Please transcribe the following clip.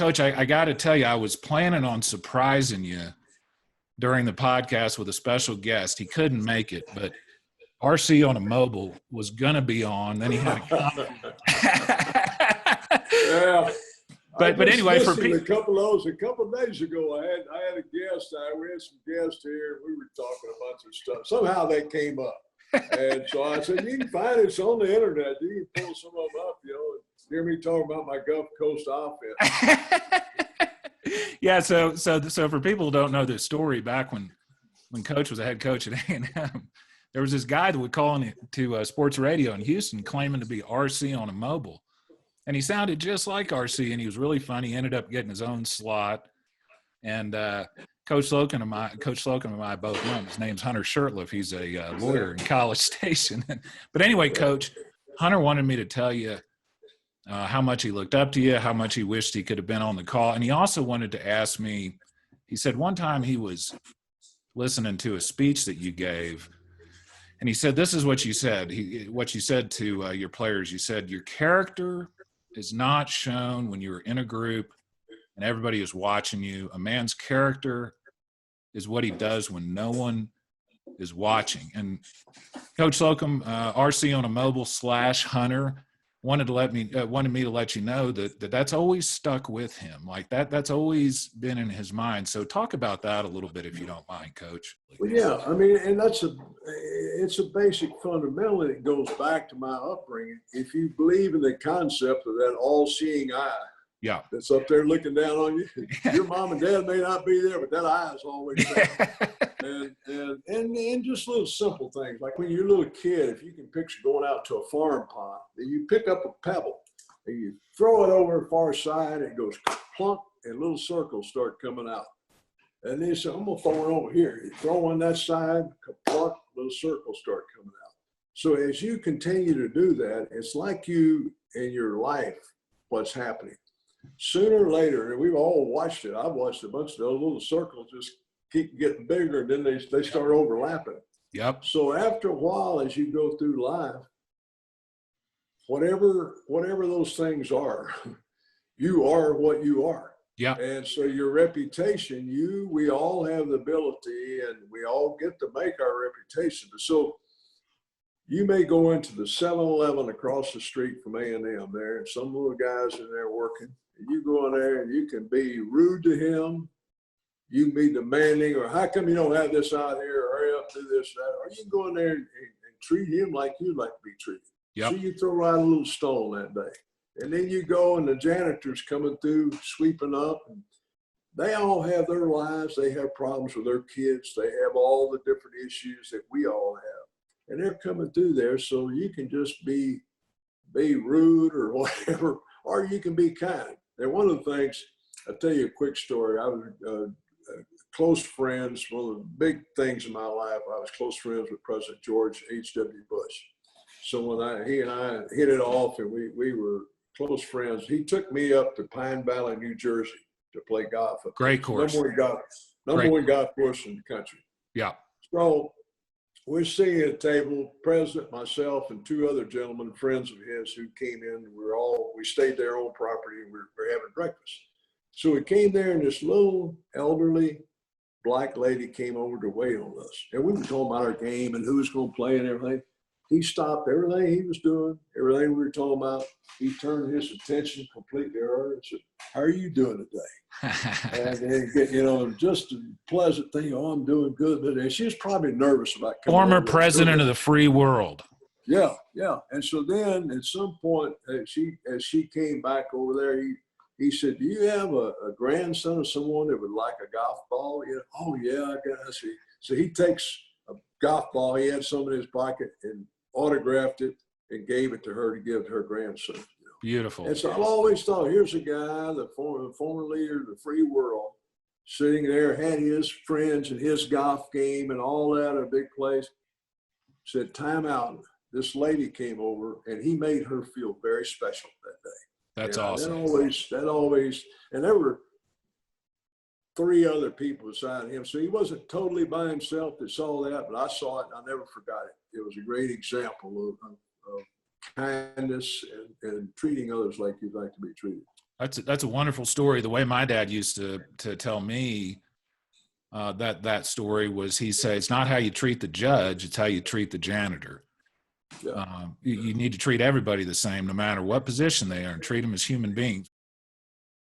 Coach, I got to tell you, I was planning on surprising you during the podcast with a special guest. He couldn't make it, but RC on a mobile was going to be on. Then he had a conflict. Yeah. But anyway, for people, a couple of days ago, I had a guest. We had some guests here. We were talking a bunch of stuff. Somehow they came up, and so I said, "You can find it. It's on the internet. You can pull some of them up. You know, and hear me talking about my Gulf Coast offense." Yeah. So for people who don't know this story, back when Coach was a head coach at A&M, there was this guy that would call in to sports radio in Houston claiming to be RC on a mobile. And he sounded just like RC, and he was really funny. He ended up getting his own slot. And Coach Slocum and I both know him. His name's Hunter Shurtleff. He's a lawyer in College Station. But anyway, Coach, Hunter wanted me to tell you how much he looked up to you, how much he wished he could have been on the call. And he also wanted to ask me, he said one time he was listening to a speech that you gave, and he said, this is what you said. What you said to your players, you said, your character is not shown when you're in a group and everybody is watching you. A man's character is what he does when no one is watching. And Coach Slocum, RC on a mobile / Hunter, wanted me to let you know that's always stuck with him. Like that's always been in his mind. So talk about that a little bit, if you don't mind, Coach. Well, yeah, I mean, and it's a basic fundamental, and it goes back to my upbringing. If you believe in the concept of that all-seeing eye, yeah, that's up there looking down on you. Your mom and dad may not be there, but that eye is always there. and just little simple things, like when you're a little kid, if you can picture going out to a farm pond, and you pick up a pebble and you throw it over the far side, it goes plunk, and little circles start coming out. And then you say, I'm gonna throw it over here. You throw on that side, plunk, little circles start coming out. So as you continue to do that, it's like you in your life, what's happening. Sooner or later, and we've all watched it. I've watched a bunch of those little circles just keep getting bigger, and then they start overlapping. Yep. So after a while, as you go through life, whatever those things are, you are what you are. Yeah. And so your reputation, we all have the ability, and we all get to make our reputation. So you may go into the 7-Eleven across the street from A&M there, and some little guys in there working. And you go in there and you can be rude to him. You can be demanding, or how come you don't have this out here? Or hurry up, do this, that. Or you can go in there and treat him like you'd like to be treated. Yep. So you throw out a little stone that day. And then you go, and the janitor's coming through, sweeping up. And they all have their lives. They have problems with their kids. They have all the different issues that we all have. And they're coming through there, so you can just be rude or whatever, or you can be kind. And one of the things, I'll tell you a quick story. I was close friends. One of the big things in my life, I was close friends with President George H.W. Bush. So when he and I hit it off, and we were close friends, he took me up to Pine Valley, New Jersey to play golf. Great course. Number one golf course in the country. Yeah. So we're sitting at a table, President, myself, and two other gentlemen, friends of his, who came in. We stayed there on property, and we're having breakfast. So we came there, and this little elderly black lady came over to wait on us. And we were talking about our game and who was going to play and everything. He stopped everything he was doing, everything we were talking about. He turned his attention completely to her and said, how are you doing today? And just a pleasant thing. Oh, I'm doing good. And she was probably nervous about coming. Former president of the free world. Yeah, yeah. And so then at some point, as she came back over there, he said, do you have a grandson or someone that would like a golf ball? Oh, yeah, I guess. So he takes a golf ball. He had some in his pocket and autographed it and gave it to her to give to her grandson. Beautiful. And so I've always thought, here's a guy, the former leader of the free world, sitting there, had his friends and his golf game and all that at a big place. Said, time out. This lady came over, and he made her feel very special that day. That's awesome. That always, and there were 3 other people beside him. So he wasn't totally by himself that saw that, but I saw it and I never forgot it. It was a great example of kindness and treating others like you'd like to be treated. That's a wonderful story. The way my dad used to tell me that story was, he said, it's not how you treat the judge, it's how you treat the janitor. Yeah. You need to treat everybody the same, no matter what position they are, and treat them as human beings.